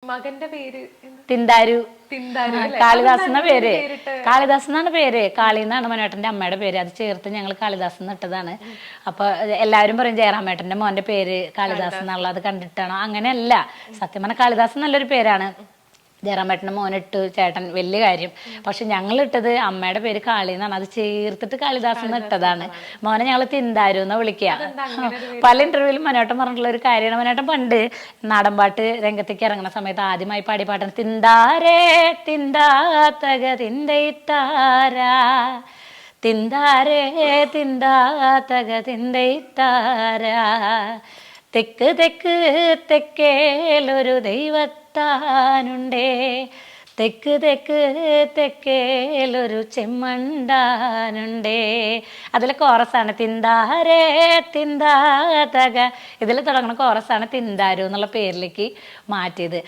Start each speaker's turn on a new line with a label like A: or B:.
A: മകന്റെ പേര്
B: തിന്താരു. കാളിദാസ് എന്ന പേര്. കാളിദാസ് എന്നാണ് പേര്. കാളി എന്നാണ് മനോട്ടന്റെ അമ്മയുടെ പേര്. അത് ചേർത്ത് ഞങ്ങൾ കാളിദാസ് എന്ന് ഇട്ടതാണ്. അപ്പൊ എല്ലാവരും പറയും ജയറാമേട്ടന്റെ മോന്റെ പേര് കാളിദാസ് എന്നുള്ളത് കണ്ടിട്ടാണോ? അങ്ങനെയല്ല, സത്യം പറഞ്ഞാൽ കാളിദാസ് നല്ലൊരു പേരാണ്. ജയറാമേട്ടൻ്റെ മോനിട്ട് ചേട്ടൻ വലിയ കാര്യം. പക്ഷെ ഞങ്ങൾ ഇട്ടത് അമ്മയുടെ പേര് കാളി എന്നാണ്. അത് ചേർത്തിട്ട് കാളിദാസ് എന്ന് ഇട്ടതാണ്. മോനെ ഞങ്ങൾ തിന്താരു എന്നാ വിളിക്കുക. പല ഇന്റർവ്യൂവിലും മനോട്ടം പറഞ്ഞിട്ടുള്ള ഒരു കാര്യമാണ്. മനോട്ടം പണ്ട് നാടൻപാട്ട് രംഗത്തേക്ക് ഇറങ്ങുന്ന സമയത്ത് ആദ്യമായി പാടിയ പാട്ടാണ് തിന്താരേ തിന്താത്തക തിന്തയിത്താരാ, തിന്താരേ തിന്താത്തക തിന്തയിത്താരാ, തെക്ക് തെക്ക് തെക്കേലൊരു ദൈവത്താനുണ്ടേ, തെക്ക് തെക്ക് തെക്കേലൊരു ചെമ്മണ്ടാനുണ്ടേ. അതിലെ കോറസാണ് തിന്താരേ തിന്താതക. ഇതിൽ തുടങ്ങുന്ന കോറസാണ് തിന്താരു എന്നുള്ള പേരിലേക്ക് മാറ്റിയത്.